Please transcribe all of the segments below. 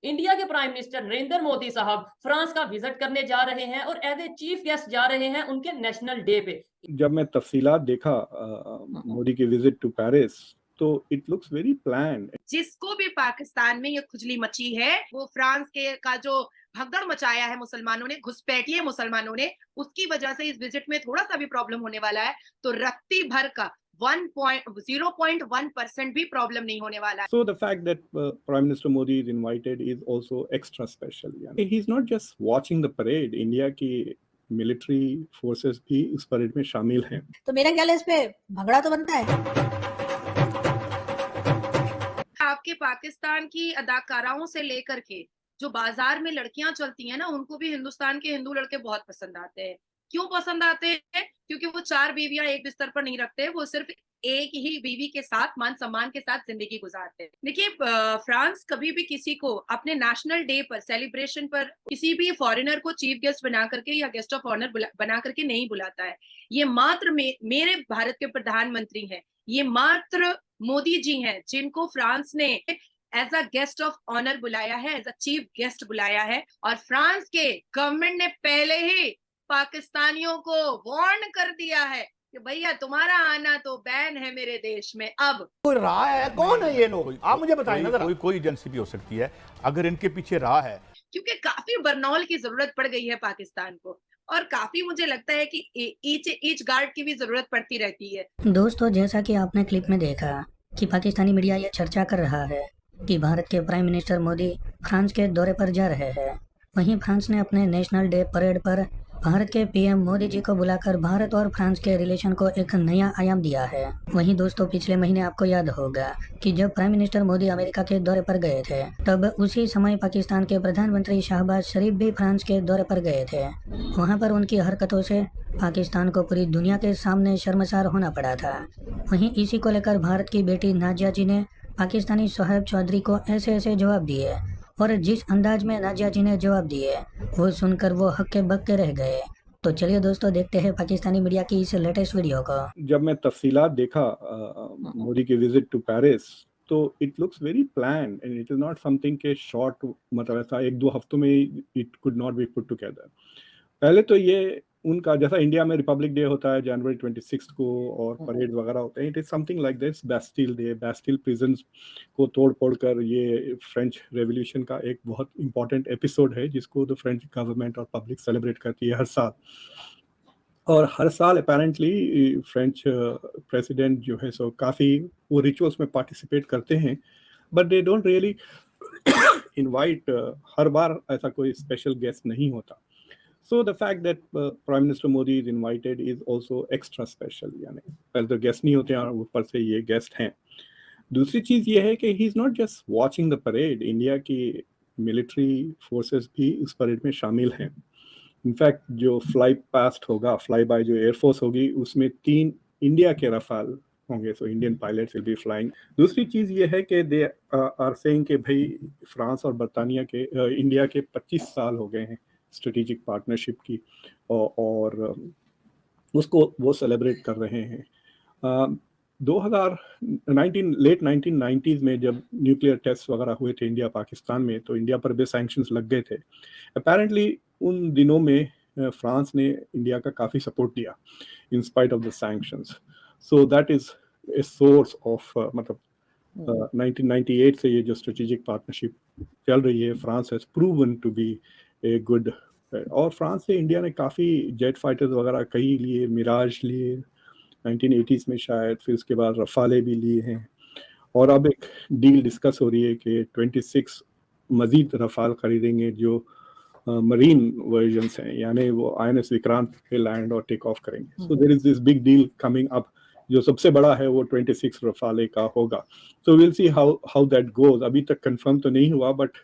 India के prime minister Narendra Modi साहब France का विजिट करने जा रहे हैं और एज ए चीफ गेस्ट जा रहे हैं उनके नेशनल डे पे। जब मैं तफसीलात देखा मोदी की विजिट टू पेरिस, तो इट लुक्स वेरी प्लान्ड। जिसको भी पाकिस्तान में ये खुजली मची है, वो फ्रांस के का जो भगदड़ मचाया है मुसलमानों ने, घुसपैठिए मुसलमानों ने, उसकी वजह से इस विजिट में थोड़ा सा भी प्रॉब्लम होने वाला है, तो रत्ती भर का 0.1% भी प्रॉब्लम नहीं होने वाला है। So the fact that Prime Minister Modi is invited is also extra special. यानी he's not just watching the parade. India की मिलिट्री फोर्सेस भी उस परेड में शामिल हैं। तो मेरा ख्याल है इस पे भगड़ा तो बनता है। आपके पाकिस्तान की अदाकाराओं से लेकर के जो बाजार में लड़कियां चलती हैं ना, उनको भी हिंदुस्तान के हिंदू लड़के बहुत पसंद आते हैं। क्यों पसंद आते हैं? क्योंकि वो 4 बीवियां एक बिस्तर पर नहीं रखते, वो सिर्फ एक ही बीवी के साथ मान सम्मान के साथ जिंदगी गुजारते हैं। देखिए, फ्रांस कभी भी किसी को अपने नेशनल डे पर, सेलिब्रेशन पर, किसी भी फॉरेनर को चीफ गेस्ट बना करके या गेस्ट ऑफ ऑनर बना करके नहीं बुलाता है। ये मात्र मेरे भारत के प्रधानमंत्री हैं, ये मात्र मोदी जी हैं जिनको फ्रांस ने as a guest of honour बुलाया है, एज अ चीफ गेस्ट बुलाया है। और फ्रांस के गवर्नमेंट ने पहले ही पाकिस्तानियों को वार्न कर दिया है कि भैया तुम्हारा आना तो बैन है मेरे देश में। अब कोई राह है, कौन है ये लोग, आप मुझे बताइए ना। कोई एजेंसी भी हो सकती है अगर इनके पीछे राह है, क्योंकि काफी बरनौल की जरूरत पड़ गई है पाकिस्तान को, और काफी मुझे लगता है कि ईच गार्ड की भी जरूरत पड़ती रहती है। दोस्तों, जैसा कि आपने क्लिप में देखा कि पाकिस्तानी मीडिया ये चर्चा कर रहा है कि भारत के प्राइम मिनिस्टर मोदी फ्रांस के दौरे पर जा रहे हैं। वहीं फ्रांस ने अपने नेशनल डे परेड पर भारत के पीएम मोदी जी को बुलाकर भारत और फ्रांस के रिलेशन को एक नया आयाम दिया है। वहीं दोस्तों, पिछले महीने आपको याद होगा कि जब प्राइम मिनिस्टर मोदी अमेरिका के दौरे पर गए थे, तब उसी समय पाकिस्तान के प्रधानमंत्री शहबाज शरीफ भी फ्रांस के दौरे पर गए थे। वहां पर उनकी हरकतों से पाकिस्तान को पूरी दुनिया के सामने शर्मसार होना पड़ा था। वहीं इसी को लेकर भारत की बेटी नाजिया जी ने पाकिस्तानी शोएब चौधरी को ऐसे जवाब दिए, और जिस अंदाज में नाजिया जी ने जवाब दिए वो सुनकर वो हक्के बक्के रह गए। तो चलिए दोस्तों, देखते हैं पाकिस्तानी मीडिया की इस लेटेस्ट वीडियो को। जब मैं तफसीलात देखा मोदी की विजिट टू पेरिस, तो it looks very planned and it is not something के शॉर्ट, मतलब ऐसा 1-2 हफ्तों में it could not be put together. पहले तो ये उनका जैसा इंडिया में रिपब्लिक डे होता है जनवरी 26 को और परेड वगैरह होते हैं, it is something like this. Bastille day, Bastille prisons को तोड़ कर ये फ्रेंच रेवोल्यूशन का एक बहुत इंपॉर्टेंट एपिसोड है जिसको द फ्रेंच गवर्नमेंट और पब्लिक सेलिब्रेट करती है हर साल। और हर साल अपेरेंटली फ्रेंच प्रेसिडेंट जो है सो काफ़ी वो रिचुअल्स में पार्टिसिपेट करते हैं, but they don't really invite, हर बार ऐसा कोई स्पेशल गेस्ट नहीं होता। So the fact that Prime Minister Modi is invited is also extra special. यानी पहले तो गेस्ट नहीं होते हैं और ऊपर से ये गेस्ट हैं। दूसरी चीज़ ये है कि he is not just watching the parade. India की मिलिट्री फोर्सेस भी उस परेड में शामिल हैं। इनफैक्ट जो फ्लाई पास्ट होगा, फ्लाई बाय जो एयरफोर्स होगी, उसमें 3 इंडिया के रफाल होंगे, so Indian pilots will be flying. दूसरी चीज़ ये है कि दे आर सेइंग कि भाई फ्रांस और बरतानिया के इंडिया के 25 साल हो गए हैं स्ट्रेटेजिक पार्टनरशिप की, और उसको वो सेलिब्रेट कर रहे हैं। 2019 लेट 1990s में जब न्यूक्लियर टेस्ट वगैरह हुए थे इंडिया पाकिस्तान में, तो इंडिया पर भी सैंक्शंस लग गए थे। अपेरेंटली उन दिनों में फ्रांस ने इंडिया का काफ़ी सपोर्ट दिया in spite of the sanctions. So that is a source of, मतलब 1998 से ये जो स्ट्रेटेजिक पार्टनरशिप चल रही है, France has proven to be a good. और फ्रांस से इंडिया ने काफ़ी जेट फाइटर्स वगैरह कई लिए, मिराज लिए 1980s में शायद, फिर उसके बाद रफाले भी लिए हैं, और अब एक डील डिस्कस हो रही है कि 26 मज़ीद रफाल खरीदेंगे जो मरीन वर्जन्स हैं, यानी वो INS विक्रांत पे लैंड और टेक ऑफ करेंगे। So there is this big deal coming up, जो सबसे बड़ा है वो 26 रफाले का होगा। So will see how that goes. अभी तक कंफर्म तो नहीं हुआ, बट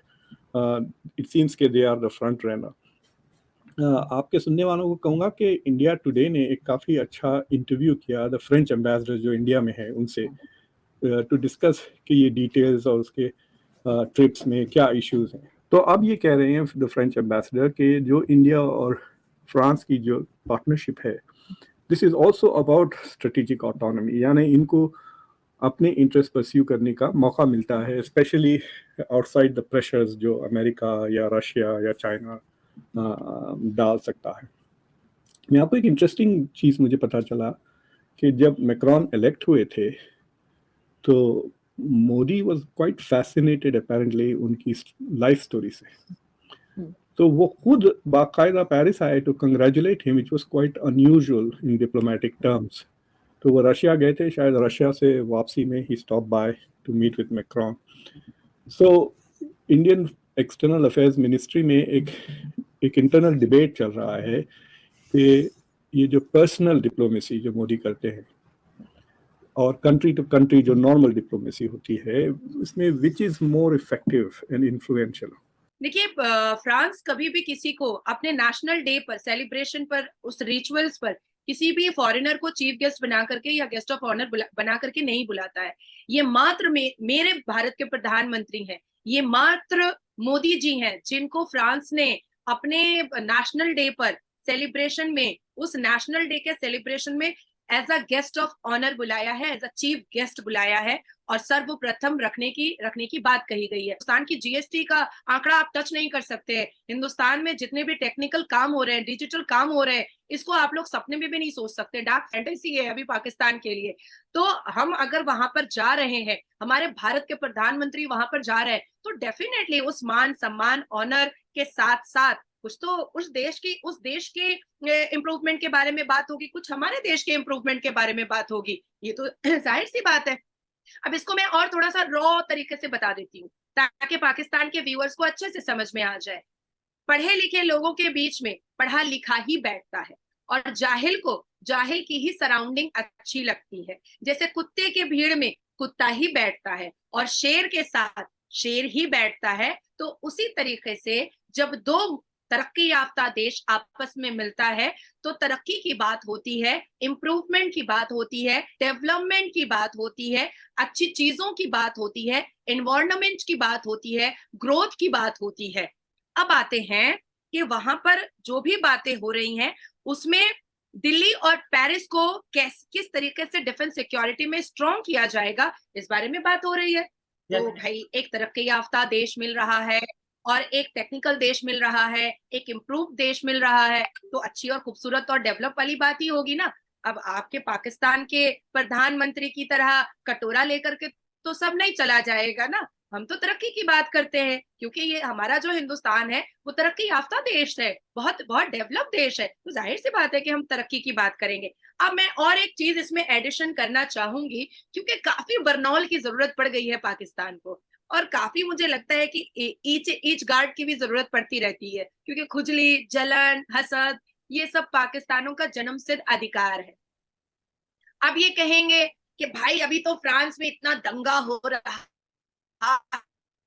इट सीम्स के they are the front runner. आपके सुनने वालों को कहूँगा कि इंडिया टुडे ने एक काफ़ी अच्छा इंटरव्यू किया द फ्रेंच एम्बेसडर जो इंडिया में है उनसे, टू डिस्कस कि ये डिटेल्स और उसके ट्रिप्स में क्या इश्यूज हैं। तो अब ये कह रहे हैं द फ्रेंच एम्बेसडर कि जो इंडिया और फ्रांस की जो पार्टनरशिप है, this is also about strategic autonomy, यानी इनको अपने इंटरेस्ट परस्यू करने का मौका मिलता है, स्पेशली आउटसाइड द प्रेशर्स जो अमेरिका या रशिया या चाइना डाल सकता है। मैं आपको एक इंटरेस्टिंग चीज़ मुझे पता चला कि जब मैक्रॉन इलेक्ट हुए थे तो Modi was quite fascinated apparently उनकी लाइफ स्टोरी से, तो वो खुद बाकायदा पेरिस आए to congratulate him, which was quite unusual in diplomatic terms. तो वो रशिया गए थे, शायद रशिया से वापसी में ही stop by to meet with Macron. So Indian external affairs ministry में एक इंटरनल डिबेट चल रहा है कि ये जो पर्सनल डिप्लोमेसी जो मोदी करते हैं और कंट्री टू कंट्री जो नॉर्मल डिप्लोमेसी होती है, इसमें which is more effective and influential? देखिए, फ्रांस कभी भी किसी को अपने नेशनल डे पर, सेलिब्रेशन पर, उस रिचुअल्स पर किसी भी फॉरेनर को चीफ गेस्ट बना करके या गेस्ट ऑफ ऑनर बना करके नहीं बुलाता है। ये मात्र मेरे भारत के प्रधानमंत्री हैं, ये मात्र मोदी जी हैं जिनको फ्रांस ने अपने नेशनल डे पर सेलिब्रेशन में, उस नेशनल डे के सेलिब्रेशन में as a guest of honour बुलाया है, एज अ चीफ गेस्ट बुलाया है और सर्वप्रथम रखने की बात कही गई है। हिंदुस्तान की जीएसटी का आंकड़ा आप टच नहीं कर सकते। हिंदुस्तान में जितने भी टेक्निकल काम हो रहे हैं, डिजिटल काम हो रहे हैं, इसको आप लोग सपने में भी नहीं सोच सकते। डार्क फैंटेसी है अभी पाकिस्तान के लिए। तो हम अगर वहां पर जा रहे हैं, हमारे भारत के प्रधानमंत्री वहां पर जा रहे हैं, तो डेफिनेटली उस मान सम्मान ऑनर के साथ साथ कुछ तो उस देश के इम्प्रूवमेंट के बारे में बात होगी, कुछ हमारे देश के इम्प्रूवमेंट के बारे में बात होगी। ये तो जाहिर सी बात है। अब इसको मैं और थोड़ा सा रॉ तरीके से बता देती हूँ ताकि पाकिस्तान के व्यूअर्स को अच्छे से समझ में आ जाए। पढ़े लिखे लोगों के बीच में पढ़ा लिखा ही बैठता है और जाहिल को जाहिल की ही सराउंडिंग अच्छी लगती है। जैसे कुत्ते के भीड़ में कुत्ता ही बैठता है और शेर के साथ शेर ही बैठता है, तो उसी तरीके से जब दो तरक्की याफ्ता देश आपस में मिलता है तो तरक्की की बात होती है, इम्प्रूवमेंट की बात होती है, डेवलपमेंट की बात होती है, अच्छी चीजों की बात होती है, एनवायरनमेंट की बात होती है, ग्रोथ की बात होती है। अब आते हैं कि वहां पर जो भी बातें हो रही हैं उसमें दिल्ली और पेरिस को किस तरीके से डिफेंस सिक्योरिटी में स्ट्रॉन्ग किया जाएगा, इस बारे में बात हो रही है। तो भाई, एक तरक्की याफ्ता देश मिल रहा है और एक टेक्निकल देश मिल रहा है, एक इम्प्रूव देश मिल रहा है, तो अच्छी और खूबसूरत और डेवलप वाली बात ही होगी ना। अब आपके पाकिस्तान के प्रधानमंत्री की तरह कटोरा लेकर के तो सब नहीं चला जाएगा ना। हम तो तरक्की की बात करते हैं क्योंकि ये हमारा जो हिंदुस्तान है वो तरक्की याफ्ता देश है, बहुत बहुत डेवलप देश है, तो जाहिर सी बात है कि हम तरक्की की बात करेंगे। अब मैं और एक चीज इसमें एडिशन करना चाहूंगी क्योंकि काफी बरनौल की जरूरत पड़ गई है पाकिस्तान को और काफी मुझे लगता है कि ईच गार्ड की भी जरूरत पड़ती रहती है क्योंकि खुजली, जलन, हसद, ये सब पाकिस्तानों का जन्मसिद्ध अधिकार है। अब ये कहेंगे कि भाई अभी तो फ्रांस में इतना दंगा हो रहा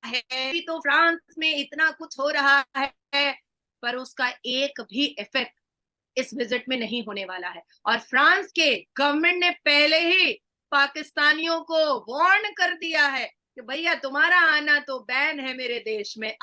है, अभी तो फ्रांस में इतना कुछ हो रहा है, पर उसका एक भी इफेक्ट इस विजिट में नहीं होने वाला है। और फ्रांस के गवर्नमेंट ने पहले ही पाकिस्तानियों को वार्न कर दिया है कि भैया तुम्हारा आना तो बैन है मेरे देश में।